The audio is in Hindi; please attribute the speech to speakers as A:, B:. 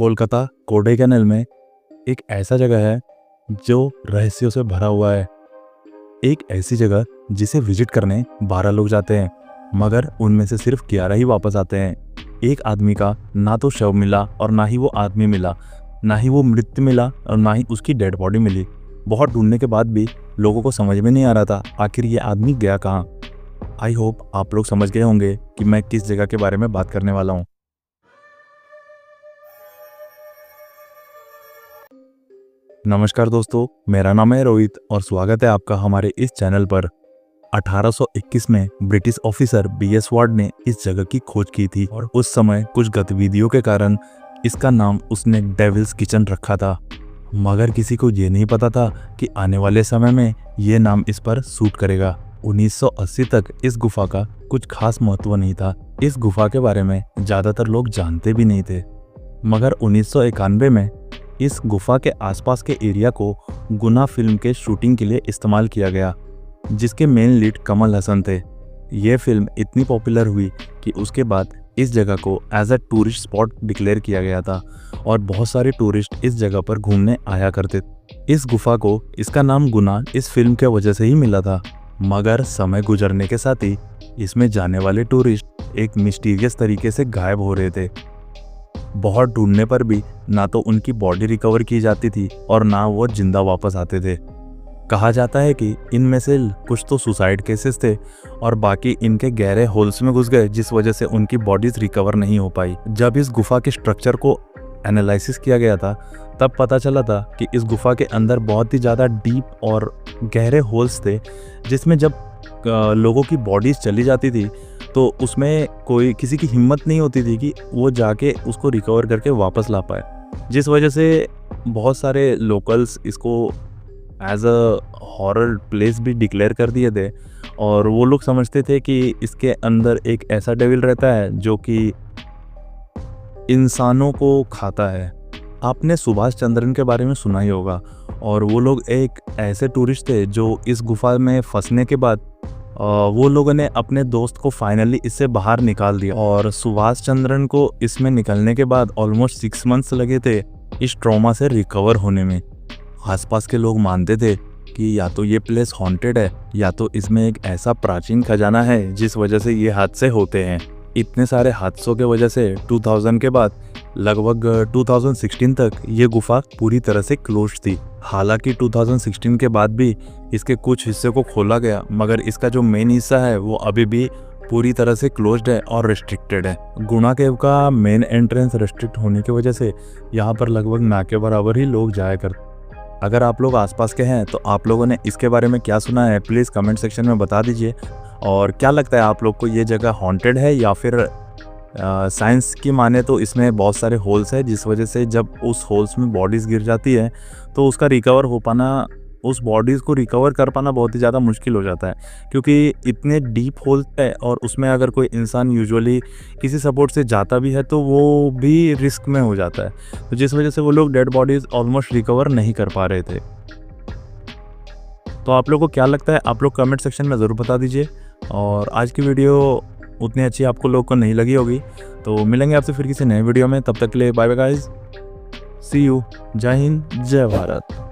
A: कोलकाता कोडाईकनाल में एक ऐसा जगह है जो रहस्यों से भरा हुआ है। एक ऐसी जगह जिसे विजिट करने 12 लोग जाते हैं, मगर उनमें से सिर्फ 11 ही वापस आते हैं। एक आदमी का ना तो शव मिला और ना ही वो आदमी मिला, ना ही वो मृत मिला और ना ही उसकी डेड बॉडी मिली। बहुत ढूंढने के बाद भी लोगों को समझ में नहीं आ रहा था आखिर ये आदमी गया कहाँ। आई होप आप लोग समझ गए होंगे कि मैं किस जगह के बारे में बात करने वाला हूँ। नमस्कार दोस्तों, मेरा नाम है रोहित और स्वागत है आपका हमारे इस चैनल पर। 1821 में ब्रिटिश ऑफिसर बीएस वार्ड ने इस जगह की खोज की थी और उस समय कुछ गतिविधियों के कारण इसका नाम उसने डेविल्स किचन रखा था। मगर किसी को ये नहीं पता था कि आने वाले समय में ये नाम इस पर सूट करेगा। 1980 तक इस गुफा का कुछ खास महत्व नहीं था। इस गुफा के बारे में ज़्यादातर लोग जानते भी नहीं थे, मगर 1991 में इस गुफा के आसपास के एरिया को गुना फिल्म के शूटिंग के लिए इस्तेमाल किया गया, जिसके मेन लीड कमल हसन थे। ये फिल्म इतनी पॉपुलर हुई कि उसके बाद इस जगह को as a tourist spot declare किया गया था और बहुत सारे टूरिस्ट इस जगह पर घूमने आया करते थे। इस गुफा को इसका नाम गुना इस फिल्म के वजह से ही मिला था, मगर समय गुजरने के साथ ही इसमें जाने वाले टूरिस्ट एक मिस्टीरियस तरीके से गायब हो रहे थे। बहुत ढूंढने पर भी ना तो उनकी बॉडी रिकवर की जाती थी और ना वो जिंदा वापस आते थे। कहा जाता है कि इनमें से कुछ तो सुसाइड केसेस थे और बाकी इनके गहरे होल्स में घुस गए, जिस वजह से उनकी बॉडीज रिकवर नहीं हो पाई। जब इस गुफा के स्ट्रक्चर को एनालिसिस किया गया था तब पता चला था कि इस गुफा के अंदर बहुत ही ज़्यादा डीप और गहरे होल्स थे, जिसमें जब लोगों की बॉडीज चली जाती थी तो उसमें कोई किसी की हिम्मत नहीं होती थी कि वो जाके उसको रिकवर करके वापस ला पाए, जिस वजह से बहुत सारे लोकल्स इसको एज अ हॉरर प्लेस भी डिक्लेयर कर दिए थे और वो लोग समझते थे कि इसके अंदर एक ऐसा डेविल रहता है जो कि इंसानों को खाता है। आपने सुभाष चंद्रन के बारे में सुना ही होगा, और वो लोग एक ऐसे टूरिस्ट थे जो इस गुफा में फंसने के बाद वो लोगों ने अपने दोस्त को फाइनली इससे बाहर निकाल दिया। और सुभाष चंद्रन को इसमें निकलने के बाद ऑलमोस्ट 6 मंथ्स लगे थे इस ट्रॉमा से रिकवर होने में। आसपास के लोग मानते थे कि या तो ये प्लेस हॉन्टेड है या तो इसमें एक ऐसा प्राचीन खजाना है जिस वजह से ये हादसे होते हैं। इतने सारे हादसों के वजह से 2000 के बाद लगभग 2016 तक ये गुफा पूरी तरह से क्लोज थी। हालांकि 2016 के बाद भी इसके कुछ हिस्से को खोला गया, मगर इसका जो मेन हिस्सा है वो अभी भी पूरी तरह से क्लोज्ड है और रिस्ट्रिक्टेड है। गुना केव का मेन एंट्रेंस रिस्ट्रिक्ट होने की वजह से यहाँ पर लगभग ना के बराबर ही लोग जाया करते। अगर आप लोग आसपास के हैं तो आप लोगों ने इसके बारे में क्या सुना है, प्लीज़ कमेंट सेक्शन में बता दीजिए। और क्या लगता है आप लोग को, ये जगह हॉन्टेड है या फिर साइंस की माने तो इसमें बहुत सारे होल्स है, जिस वजह से जब उस होल्स में बॉडीज़ गिर जाती है तो उसका रिकवर हो पाना, उस बॉडीज़ को रिकवर कर पाना बहुत ही ज़्यादा मुश्किल हो जाता है, क्योंकि इतने डीप होल्स है और उसमें अगर कोई इंसान यूजुअली किसी सपोर्ट से जाता भी है तो वो भी रिस्क में हो जाता है, तो जिस वजह से वो लोग डेड बॉडीज़ ऑलमोस्ट रिकवर नहीं कर पा रहे थे। तो आप लोग को क्या लगता है, आप लोग कमेंट सेक्शन में ज़रूर बता दीजिए। और आज की वीडियो उतनी अच्छी आपको लोग को नहीं लगी होगी, तो मिलेंगे आपसे फिर किसी नए वीडियो में। तब तक के लिए bye bye guys, see you, जय हिंद, जय भारत।